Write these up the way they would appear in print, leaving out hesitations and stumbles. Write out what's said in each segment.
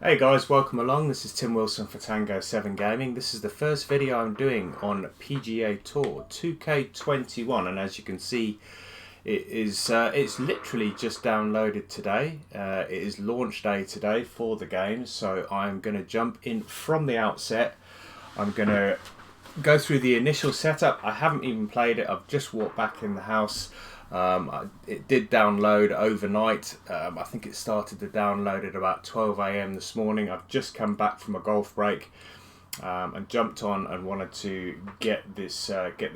Hey guys, welcome along. This is Tim Wilson for Tango 7 Gaming. This is the first video I'm doing on PGA Tour 2K21, and as you can see, it's literally just downloaded today. It is launch day today for the game, so I'm going to jump in from the outset. I'm going to go through the initial setup. I haven't even played it. I've just walked back in the house. It did download overnight. I think it started to download at about 12 AM this morning. I've just come back from a golf break and jumped on and wanted to get this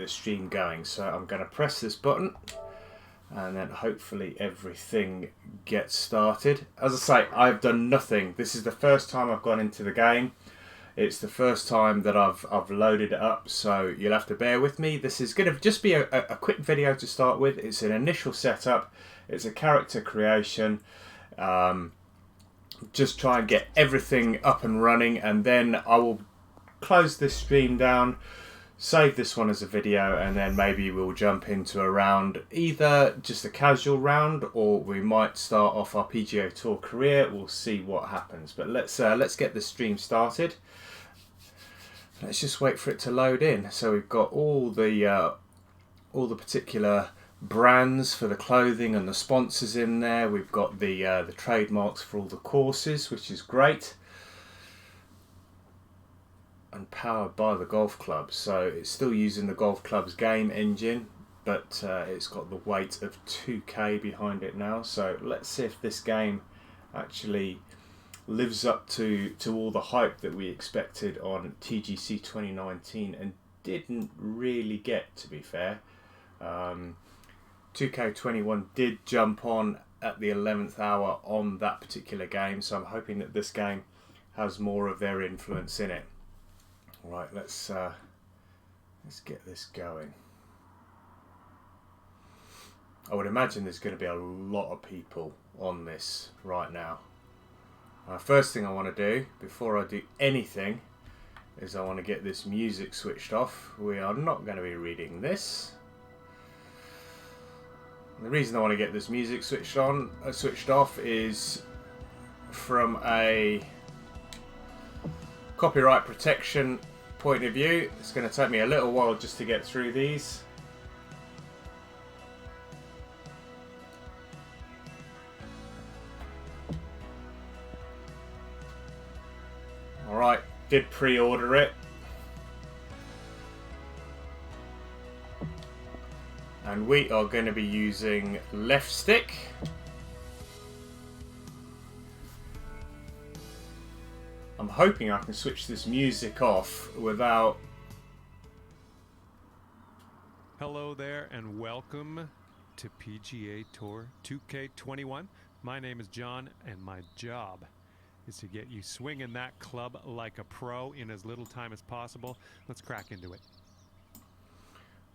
stream going. So I'm going to press this button and then hopefully everything gets started. As I say, I've done nothing. This is the first time I've gone into the game. It's the first time that I've loaded it up, so you'll have to bear with me. This is going to just be a quick video to start with. It's an initial setup. It's a character creation. Just try and get everything up and running, and then I will close this stream down, save this one as a video, and then maybe we'll jump into a round, either just a casual round, or we might start off our PGA Tour Career. We'll see what happens. But let's get the stream started. Let's just wait for it to load in. So we've got all the particular brands for the clothing and the sponsors in there. We've got the trademarks for all the courses, which is great, and powered by the golf club. So it's still using the golf club's game engine, but it's got the weight of 2K behind it now. So let's see if this game actually lives up to all the hype that we expected on TGC 2019 and didn't really get, to be fair. 2K21 did jump on at the 11th hour on that particular game, so I'm hoping that this game has more of their influence in it. Right, let's get this going. I would imagine there's going to be a lot of people on this right now. First thing I want to do, before I do anything, is I want to get this music switched off. We are not going to be reading this. The reason I want to get this music switched off is from a copyright protection point of view. It's going to take me a little while just to get through these. Alright, did pre-order it. And we are going to be using left stick. I'm hoping I can switch this music off without... Hello there and welcome to PGA Tour 2K21. My name is John and my job is to get you swinging that club like a pro in as little time as possible. Let's crack into it.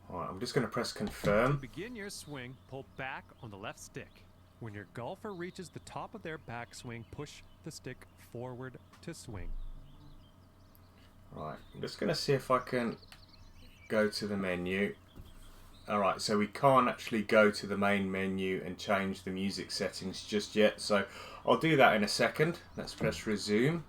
Alright, I'm just going to press confirm. To begin your swing, pull back on the left stick. When your golfer reaches the top of their backswing, push the stick forward to swing. Right, I'm just going to see if I can go to the menu. Alright, so we can't actually go to the main menu and change the music settings just yet, so I'll do that in a second. Let's press resume.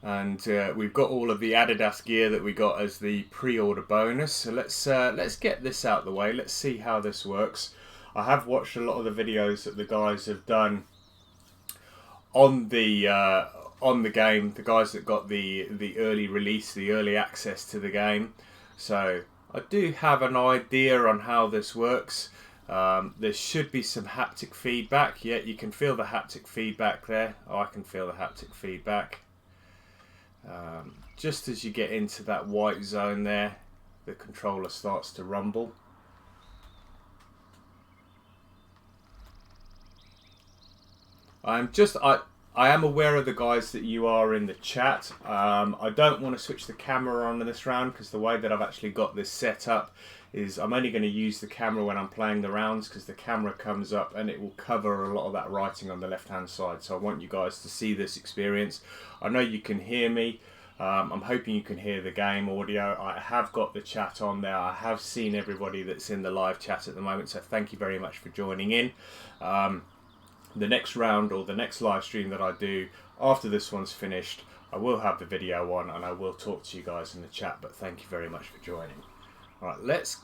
And we've got all of the Adidas gear that we got as the pre-order bonus. So let's get this out of the way. Let's see how this works. I have watched a lot of the videos that the guys have done on the game. The guys that got the early release, the early access to the game. So I do have an idea on how this works. There should be some haptic feedback. Yeah, you can feel the haptic feedback there. Oh, I can feel the haptic feedback. Just as you get into that white zone there, the controller starts to rumble. I am aware of the guys that you are in the chat. I don't want to switch the camera on in this round because the way that I've actually got this set up is I'm only going to use the camera when I'm playing the rounds, because the camera comes up and it will cover a lot of that writing on the left hand side. So I want you guys to see this experience. I know you can hear me. I'm hoping you can hear the game audio. I have got the chat on there. I have seen everybody that's in the live chat at the moment, so thank you very much for joining in. The next round or the next live stream that I do, after this one's finished, I will have the video on and I will talk to you guys in the chat, but thank you very much for joining. Alright, let's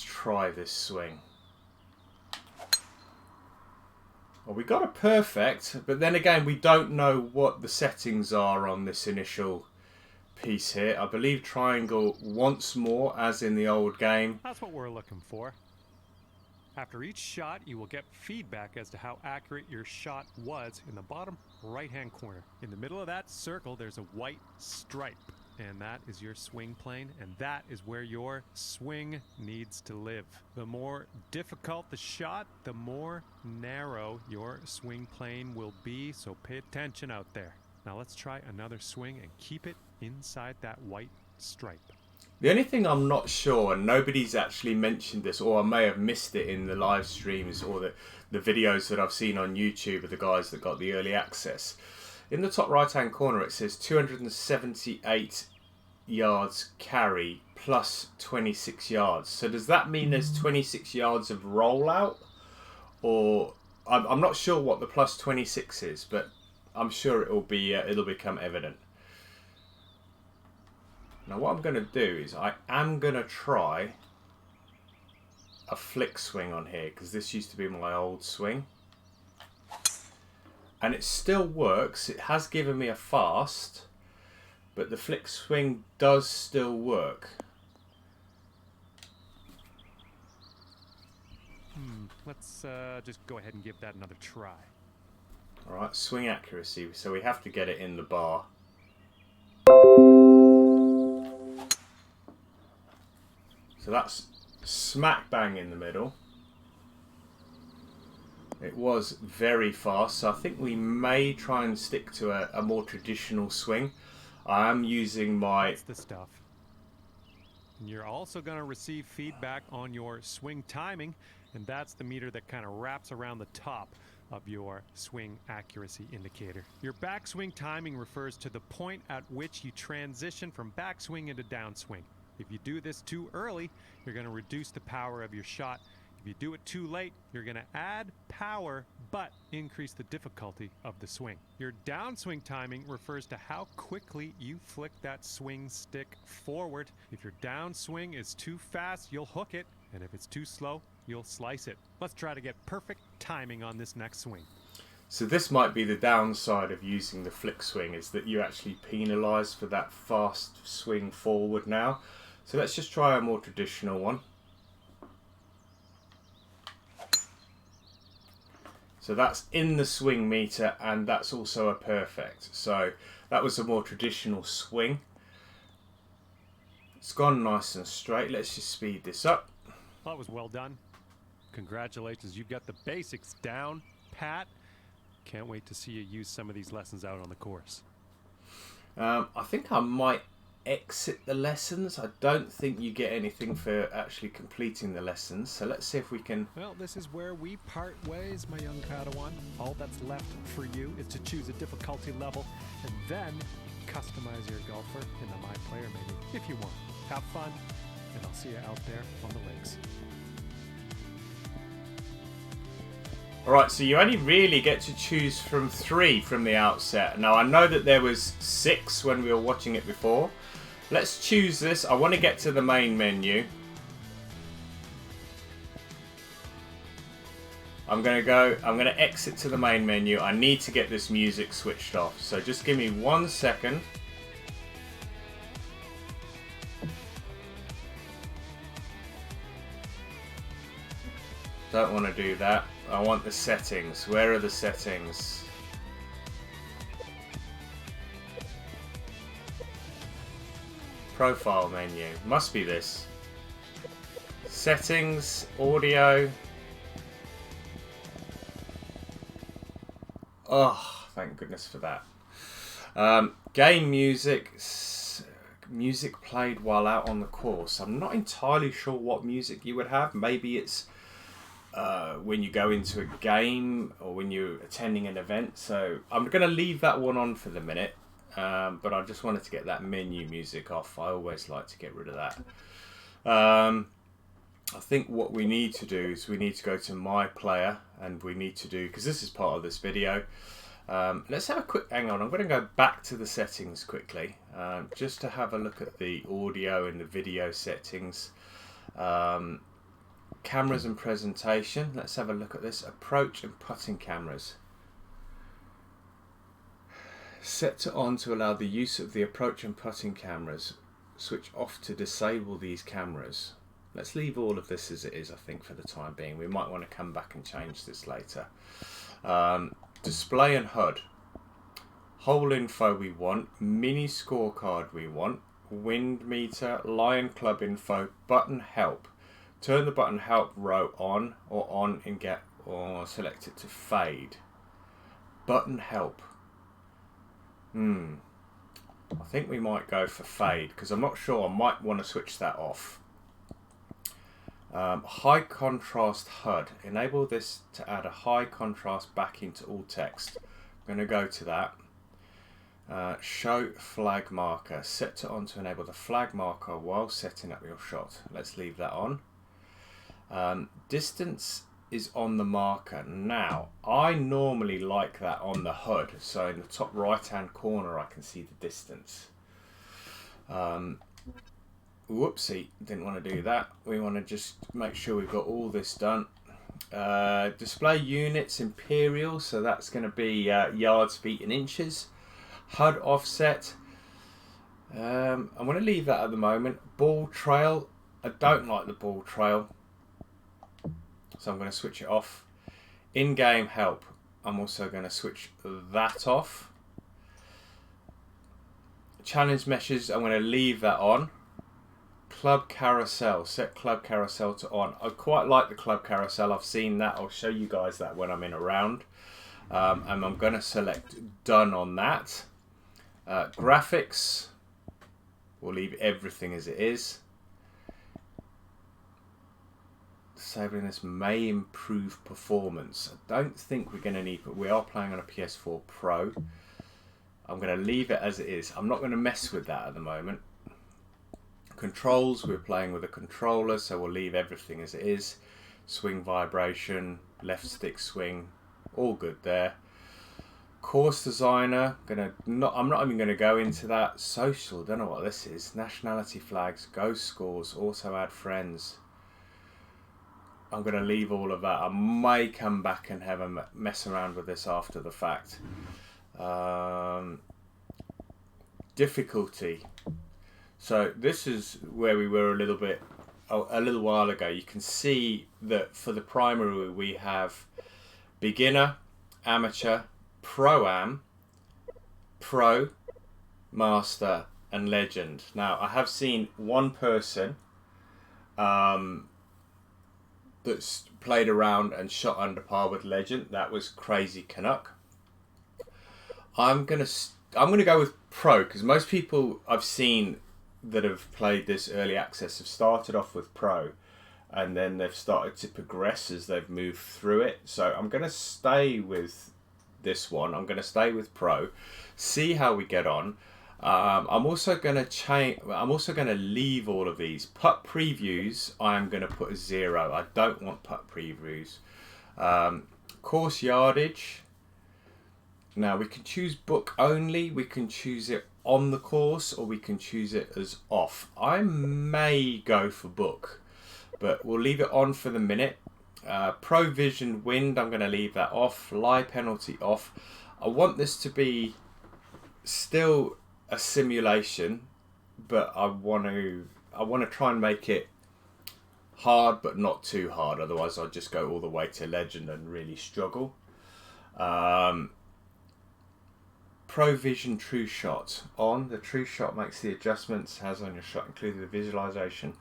try this swing. Well, we got a perfect, but then again, we don't know what the settings are on this initial piece here. I believe triangle once more, as in the old game. That's what we're looking for. After each shot, you will get feedback as to how accurate your shot was in the bottom right-hand corner. In the middle of that circle, there's a white stripe, and that is your swing plane, and that is where your swing needs to live. The more difficult the shot, the more narrow your swing plane will be, so pay attention out there. Now let's try another swing and keep it inside that white stripe. The only thing I'm not sure, and nobody's actually mentioned this, or I may have missed it in the live streams or the videos that I've seen on YouTube of the guys that got the early access. In the top right hand corner it says 278 yards carry plus 26 yards. So does that mean there's 26 yards of rollout? Or I'm not sure what the plus 26 is, but I'm sure it'll become evident. Now what I'm going to do is I am going to try a flick swing on here, because this used to be my old swing. And it still works. It has given me a fast, but the flick swing does still work. Let's just go ahead and give that another try. Alright, swing accuracy. So we have to get it in the bar. So that's smack bang in the middle. It was very fast, so I think we may try and stick to a more traditional swing. I am using my... That's the stuff. And you're also going to receive feedback on your swing timing, and that's the meter that kind of wraps around the top of your swing accuracy indicator. Your backswing timing refers to the point at which you transition from backswing into downswing. If you do this too early, you're going to reduce the power of your shot. If you do it too late, you're going to add power but increase the difficulty of the swing. Your downswing timing refers to how quickly you flick that swing stick forward. If your downswing is too fast, you'll hook it, and if it's too slow, you'll slice it. Let's try to get perfect timing on this next swing. So this might be the downside of using the flick swing, is that you actually penalise for that fast swing forward now. So let's just try a more traditional one. So that's in the swing meter, and that's also a perfect. So that was a more traditional swing. It's gone nice and straight. Let's just speed this up. That was well done. Congratulations, you've got the basics down pat. Can't wait to see you use some of these lessons out on the course. I think I might exit the lessons. I don't think you get anything for actually completing the lessons. So let's see if we can... Well, this is where we part ways, my young Padawan. All that's left for you is to choose a difficulty level and then customize your golfer in the My Player menu if you want. Have fun, and I'll see you out there on the links. Alright, so you only really get to choose from 3 from the outset. Now, I know that there was 6 when we were watching it before. Let's choose this. I want to get to the main menu. I'm going to exit to the main menu. I need to get this music switched off. So just give me 1 second. Don't want to do that. I want the settings. Where are the settings? Profile menu. Must be this. Settings, audio. Oh, thank goodness for that. Game music. Music played while out on the course. I'm not entirely sure what music you would have. Maybe it's when you go into a game or when you're attending an event. So I'm going to leave that one on for the minute. But I just wanted to get that menu music off. I always like to get rid of that. I think what we need to do is we need to go to My Player, and we need to do, because this is part of this video, Let's have a quick, hang on, I'm going to go back to the settings quickly, just to have a look at the audio and the video settings. Cameras and presentation, let's have a look at this. Approach and putting cameras. Set to on to allow the use of the approach and putting cameras. Switch off to disable these cameras. Let's leave all of this as it is, I think, for the time being. We might want to come back and change this later. Display and HUD. Hole info we want. Mini scorecard we want. Wind meter. Lion club info. Button help. Turn the button help row on or on and get or select it to fade. Button help. I think we might go for fade because I'm not sure. I might want to switch that off. High contrast HUD. Enable this to add a high contrast back into all text. I'm going to go to that. Show flag marker. Set to on to enable the flag marker while setting up your shot. Let's leave that on. Distance is on the marker. Now, I normally like that on the HUD. So in the top right hand corner I can see the distance. Whoopsie, didn't want to do that. We want to just make sure we've got all this done. Display units, imperial, so that's going to be yards, feet and inches. HUD offset, I'm going to leave that at the moment. Ball trail, I don't like the ball trail, so I'm going to switch it off. In-game help, I'm also going to switch that off. Challenge meshes, I'm going to leave that on. Club carousel, set club carousel to on. I quite like the club carousel. I've seen that. I'll show you guys that when I'm in a round. And I'm going to select done on that. Graphics, we'll leave everything as it is. Disabling this may improve performance. I don't think we're going to need, but we are playing on a PS4 Pro. I'm going to leave it as it is. I'm not going to mess with that at the moment. Controls, we're playing with a controller, so we'll leave everything as it is. Swing vibration, left stick swing, all good there. Course designer, I'm not even going to go into that. Social, don't know what this is. Nationality flags, ghost scores, also add friends. I'm going to leave all of that. I may come back and have a mess around with this after the fact. Difficulty. So this is where we were a little while ago. You can see that for the primary we have beginner, amateur, pro-am, pro, master and legend. Now I have seen one person that's played around and shot under par with legend. That was Crazy Canuck. I'm gonna go with pro because most people I've seen that have played this early access have started off with pro and then they've started to progress as they've moved through it. So I'm going to stay with this one. I'm going to stay with pro, see how we get on. I'm also going to change. I'm also going to leave all of these putt previews. I am going to put a 0. I don't want putt previews. Course yardage. Now we can choose book only. We can choose it on the course or we can choose it as off. I may go for book, but we'll leave it on for the minute. Pro Vision wind, I'm going to leave that off. Lie penalty off. I want this to be still a simulation, but I want to try and make it hard but not too hard, otherwise I'll just go all the way to legend and really struggle. Pro Vision True Shot on. The True Shot makes the adjustments has on your shot, including the visualization.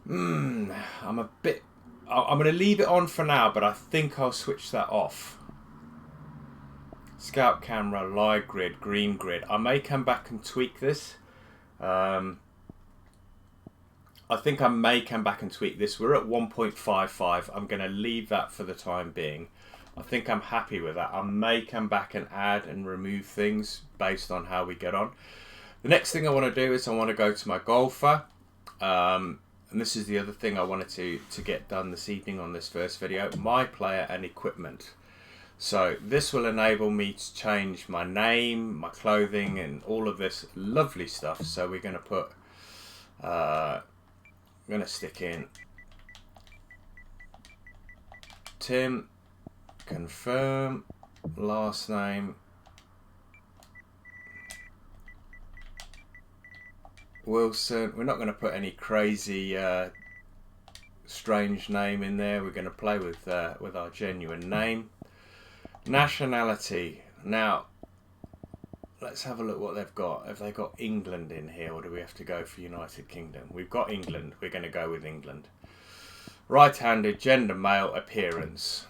I'm going to leave it on for now, but I think I'll switch that off. Scout camera, live grid, green grid. I may come back and tweak this. I think I may come back and tweak this. We're at 1.55. I'm going to leave that for the time being. I think I'm happy with that. I may come back and add and remove things based on how we get on. The next thing I want to do is I want to go to my golfer. And this is the other thing I wanted to get done this evening on this first video. My player and equipment. So this will enable me to change my name, my clothing, and all of this lovely stuff. So we're going to put, I'm going to stick in Tim, confirm, last name, Wilson. We're not going to put any crazy strange name in there. We're going to play with our genuine name. Nationality. Now let's have a look what they've got. Have they got England in here, or do we have to go for United Kingdom? We've got England. We're going to go with England. Right-handed, gender male, appearance.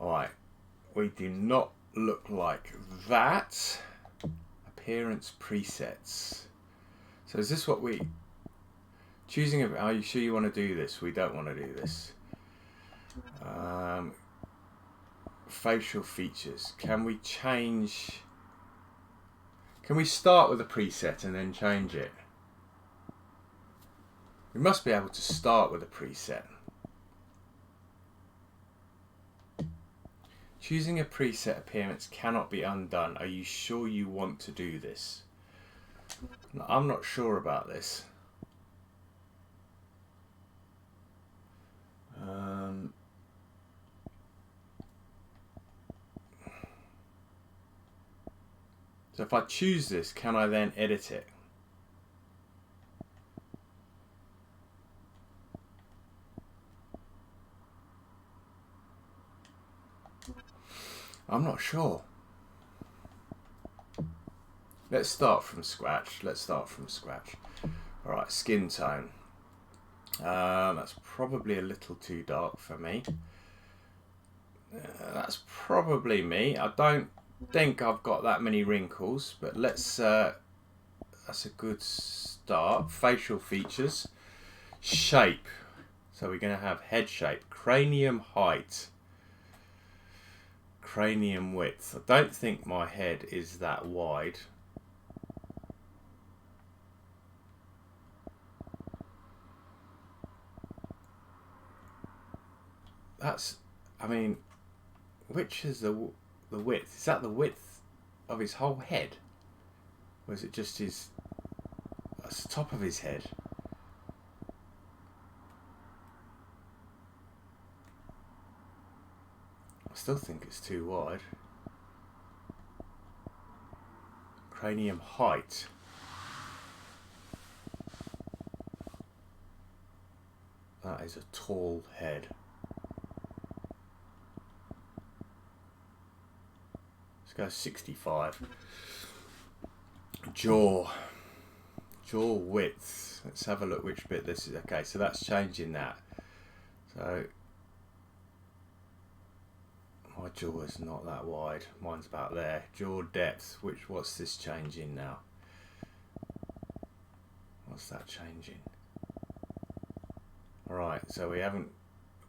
Alright, we do not look like that. Appearance presets. So is this what we... Choosing a... Are you sure you want to do this? We don't want to do this. Facial features. Can we change... Can we start with a preset and then change it? We must be able to start with a preset. Choosing a preset appearance cannot be undone. Are you sure you want to do this? No, I'm not sure about this. So if I choose this, can I then edit it? I'm not sure. Let's start from scratch. Alright, skin tone. That's probably a little too dark for me. That's probably me. I don't think I've got that many wrinkles, but let's... that's a good start. Facial features. Shape. So we're going to have head shape. Cranium height. Cranium width. I don't think my head is that wide. That's, I mean, which is the width? Is that the width of his whole head? Or is it just his, that's the top of his head? I still think it's too wide. Cranium height. That is a tall head. Let's go 65. Jaw. Jaw width. Let's have a look which bit this is. Okay, so that's changing that. So my jaw is not that wide. Mine's about there. Jaw depth. What's this changing now? What's that changing? Alright, so we haven't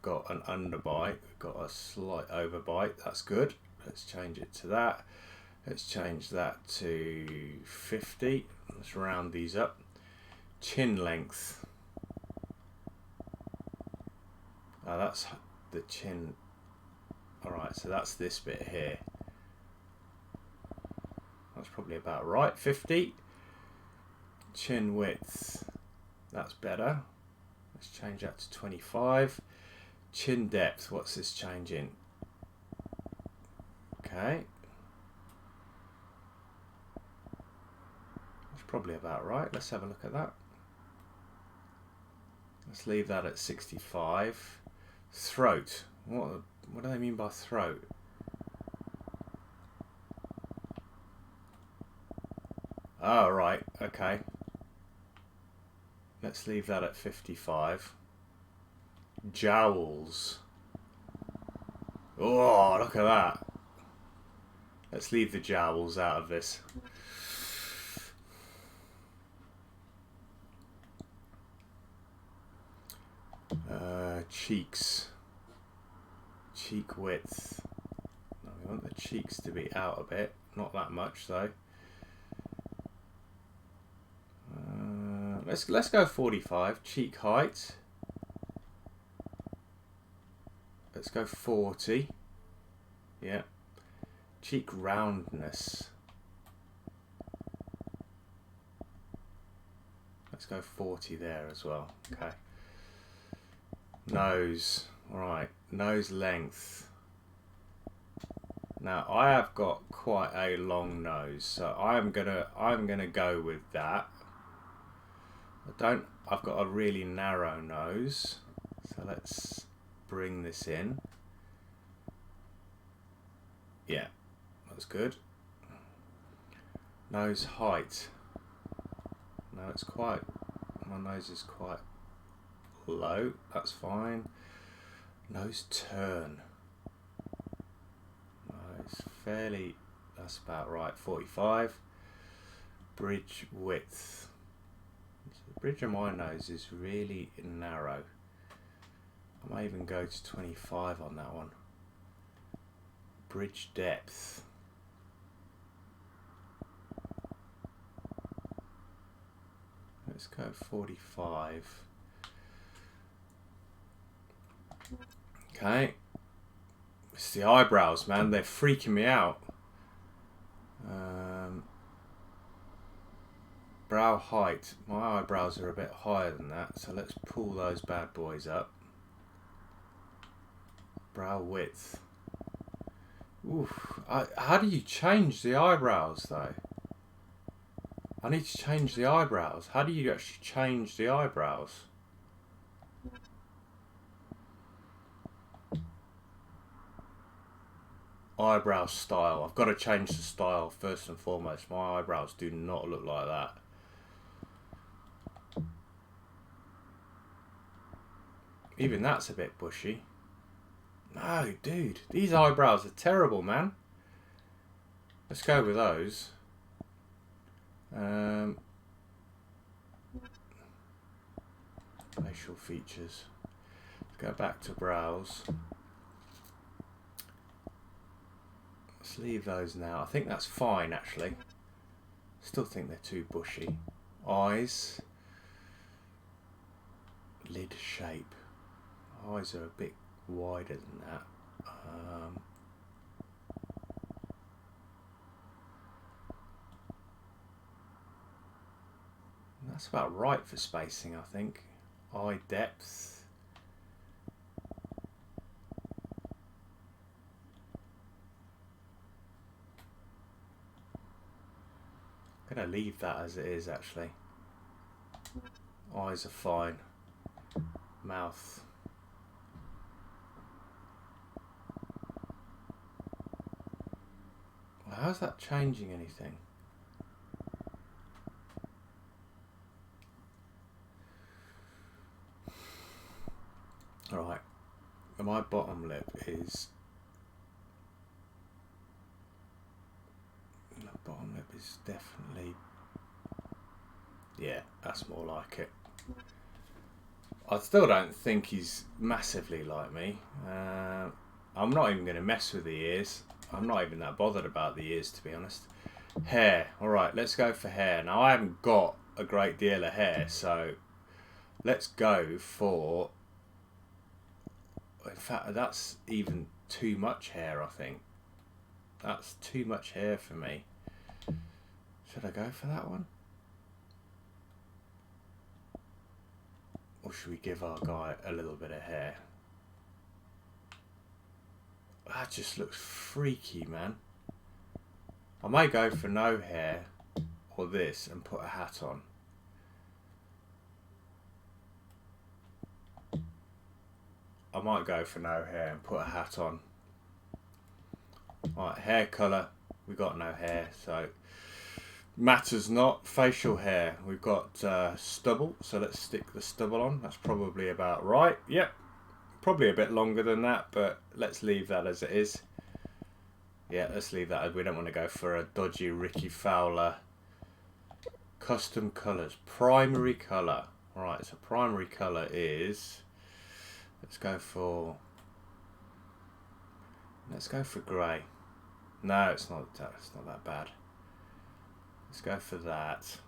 got an underbite. We've got a slight overbite. That's good. Let's change it to that. Let's change that to 50. Let's round these up. Chin length. Oh, that's the chin. Alright, so that's this bit here. That's probably about right. 50. Chin width. That's better. Let's change that to 25. Chin depth. What's this changing? Okay. That's probably about right. Let's have a look at that. Let's leave that at 65. Throat. What do they mean by throat? Oh, right. Okay. Let's leave that at 55. Jowls. Oh, look at that. Let's leave the jowls out of this. Cheeks. Cheek width. No, we want the cheeks to be out a bit. Not that much though. Let's go 45. Cheek height. Let's Let's go 40. Yeah. Cheek roundness. Let's go 40 there as well. Okay. Nose. Alright. Nose length. Now I have got quite a long nose, so I'm gonna go with that. I've got a really narrow nose, so let's bring this in. Yeah, that's good. Nose height. No, it's quite, my nose is quite low, that's fine. Nose turn. It's fairly, that's about right, 45. Bridge width. So the bridge of my nose is really narrow. I might even go to 25 on that one. Bridge depth. Let's go 45. Okay. It's the eyebrows, man. They're freaking me out. Brow height. My eyebrows are a bit higher than that, so let's pull those bad boys up. Brow width. Oof. How do you change the eyebrows, though? I need to change the eyebrows. How do you actually change the eyebrows? Eyebrow style. I've got to change the style first and foremost. My eyebrows do not look like that. Even that's a bit bushy. No, dude. These eyebrows are terrible, man. Let's go with those. Facial features. Let's go back to brows. Let's leave those now. I think that's fine, actually. Still think they're too bushy. Eyes. Lid shape. Eyes are a bit wider than that. That's about right for spacing, I think. Eye depth. I'm going to leave that as it is, actually. Eyes are fine. Mouth. Well, how's that changing anything? Alright. My bottom lip is... The bottom lip is definitely... Yeah, that's more like it. I still don't think he's massively like me. I'm not even going to mess with the ears. I'm not even that bothered about the ears, to be honest. Hair. Alright, let's go for hair. Now, I haven't got a great deal of hair, so let's go for... In fact, that's even too much hair, I think. That's too much hair for me. Should I go for that one? Or should we give our guy a little bit of hair? That just looks freaky, man. I may go for no hair or this and put a hat on. I might go for no hair and put a hat on. Alright, hair colour. We got no hair, so matters not. Facial hair. We've got stubble, so let's stick the stubble on. That's probably about right. Yep. Probably a bit longer than that, but let's leave that as it is. Yeah, let's leave that. We don't want to go for a dodgy Ricky Fowler. Custom colours. Primary colour. Alright, so primary colour is... Let's go for grey. No, it's not that bad. Let's go for that.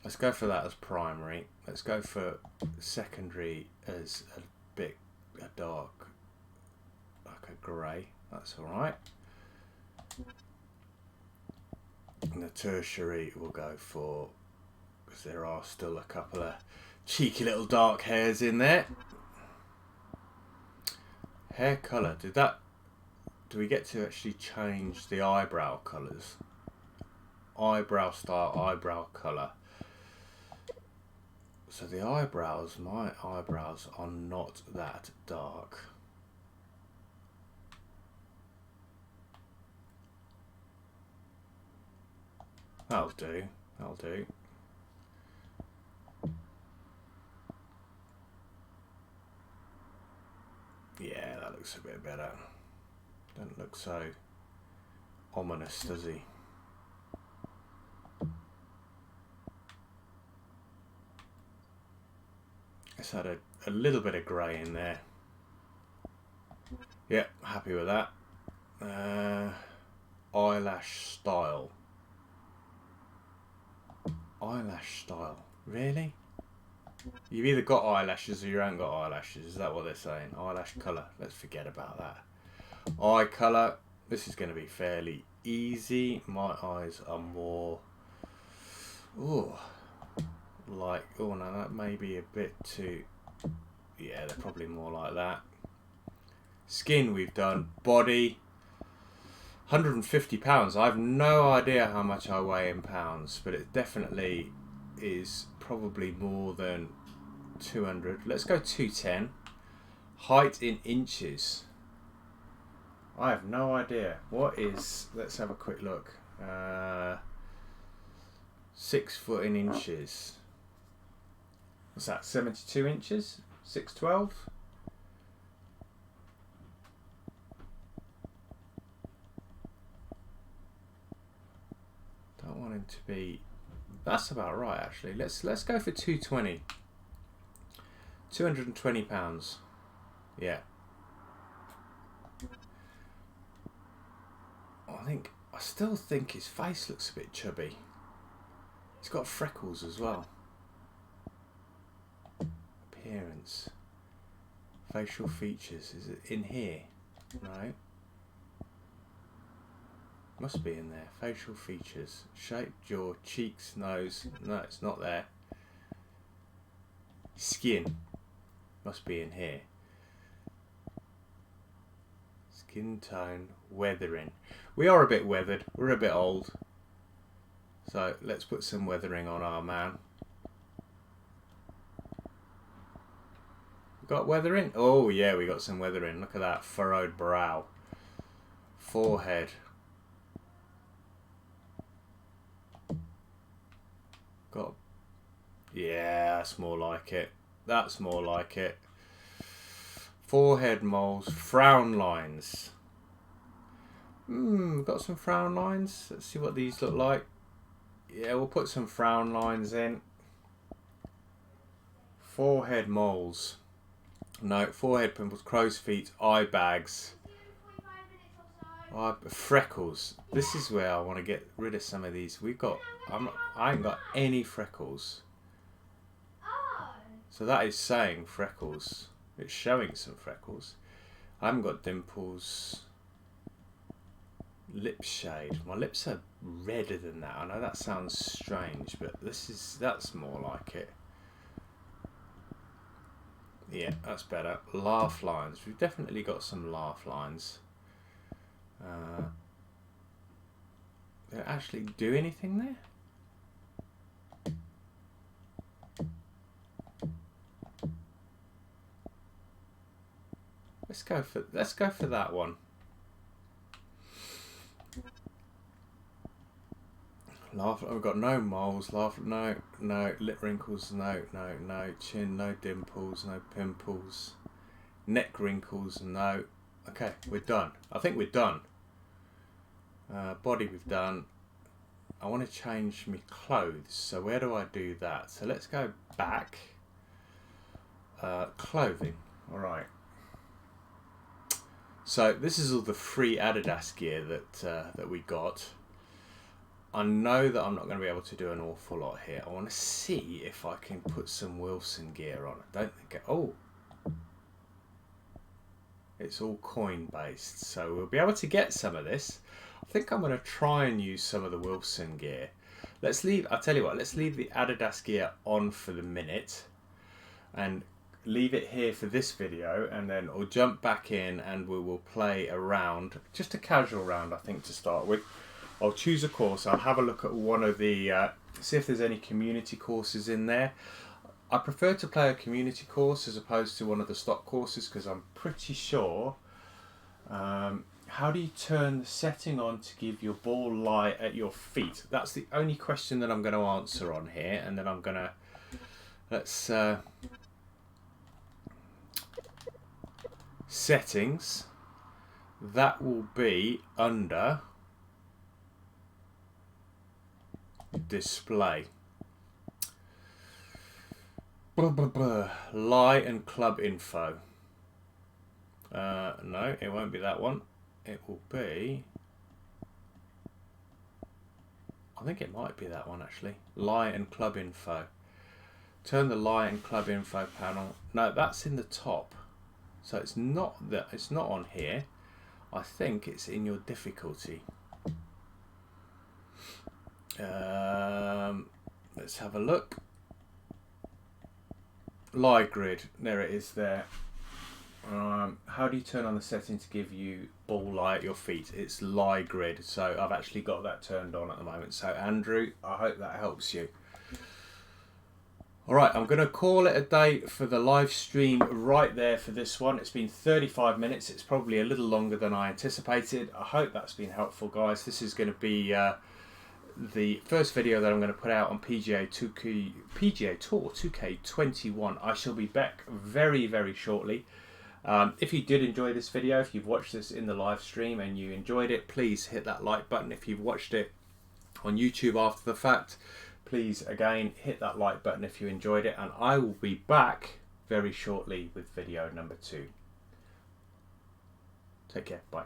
Let's go for that as primary. Let's go for secondary as a dark, like a grey. That's all right. And the tertiary we'll go for, because there are still a couple of cheeky little dark hairs in there. Hair colour. Do we get to actually change the eyebrow colours? Eyebrow style, eyebrow colour. So the eyebrows, my eyebrows are not that dark. That'll do. That'll do. Yeah, that looks a bit better. Doesn't look so ominous, does he? Let's add a little bit of grey in there. Yep, happy with that. Eyelash style. Eyelash style. Really? You've either got eyelashes or you haven't got eyelashes. Is that what they're saying? Eyelash colour. Let's forget about that. Eye colour. This is going to be fairly easy. My eyes are more... Ooh. Like... Oh no, that may be a bit too... Yeah, they're probably more like that. Skin we've done. Body. 150 pounds. I have no idea how much I weigh in pounds, but it definitely is probably more than 200. Let's go 210. Height in inches. I have no idea. What is... Let's have a quick look. 6 foot in inches. What's that? 72 inches? 6'12"? Don't want him to be... That's about right, actually. Let's go for 220. 220 pounds. Yeah. I still think his face looks a bit chubby. He's got freckles as well. Appearance. Facial features. Is it in here? No. Must be in there. Facial features. Shape, jaw, cheeks, nose. No, it's not there. Skin. Must be in here. Skin tone. Weathering. We are a bit weathered. We're a bit old. So let's put some weathering on our man. Got weathering? Oh yeah, we got some weathering. Look at that. Furrowed brow. Forehead. Got... Yeah, that's more like it. That's more like it. Forehead moles. Frown lines. Got some frown lines. Let's see what these look like. Yeah, we'll put some frown lines in. Forehead moles. No, forehead pimples, crow's feet, eye bags. Freckles. This is where I want to get rid of some of these. I ain't got any freckles. So that is saying freckles. It's showing some freckles. I haven't got dimples. Lip shade. My lips are redder than that. I know that sounds strange, but that's more like it. Yeah, that's better. Laugh lines. We've definitely got some laugh lines. Did it actually do anything there? Let's go for that one. Laugh. We've got no moles. Laugh. No. Lip wrinkles. No. Chin. No dimples. No pimples. Neck wrinkles. No. Okay, we're done. I think we're done. Body we've done. I want to change my clothes. So where do I do that? So let's go back. Clothing. All right. So this is all the free Adidas gear that we got. I know that I'm not going to be able to do an awful lot here. I want to see if I can put some Wilson gear on. I don't think it's all coin based, so we'll be able to get some of this. I think I'm going to try and use some of the Wilson gear. I'll tell you what, let's leave the Adidas gear on for the minute and leave it here for this video, and then I'll jump back in and we will play a round, just a casual round I think to start with. I'll choose a course, I'll have a look at one of the, see if there's any community courses in there. I prefer to play a community course as opposed to one of the stock courses because I'm pretty sure. How do you turn the setting on to give your ball lie at your feet? That's the only question that I'm going to answer on here, and then I'm going to, let's, settings, that will be under display. Blah, blah, blah. Lie and club info. No, it won't be that one. It will be, I think it might be that one actually. Lie and club info. Turn the lie and club info panel. No, that's in the top. So it's not that, it's not on here. I think it's in your difficulty. Let's have a look. Lie grid, there it is there. How do you turn on the setting to give you ball lie at your feet? It's lie grid, so I've actually got that turned on at the moment. So Andrew, I hope that helps you. Alright, I'm going to call it a day for the live stream right there for this one. It's been 35 minutes, it's probably a little longer than I anticipated. I hope that's been helpful, guys. This is going to be the first video that I'm going to put out on PGA Tour 2K21. I shall be back very, very shortly. If you did enjoy this video, if you've watched this in the live stream and you enjoyed it, please hit that like button. If you've watched it on YouTube after the fact, please again hit that like button if you enjoyed it, and I will be back very shortly with video number 2. Take care, bye.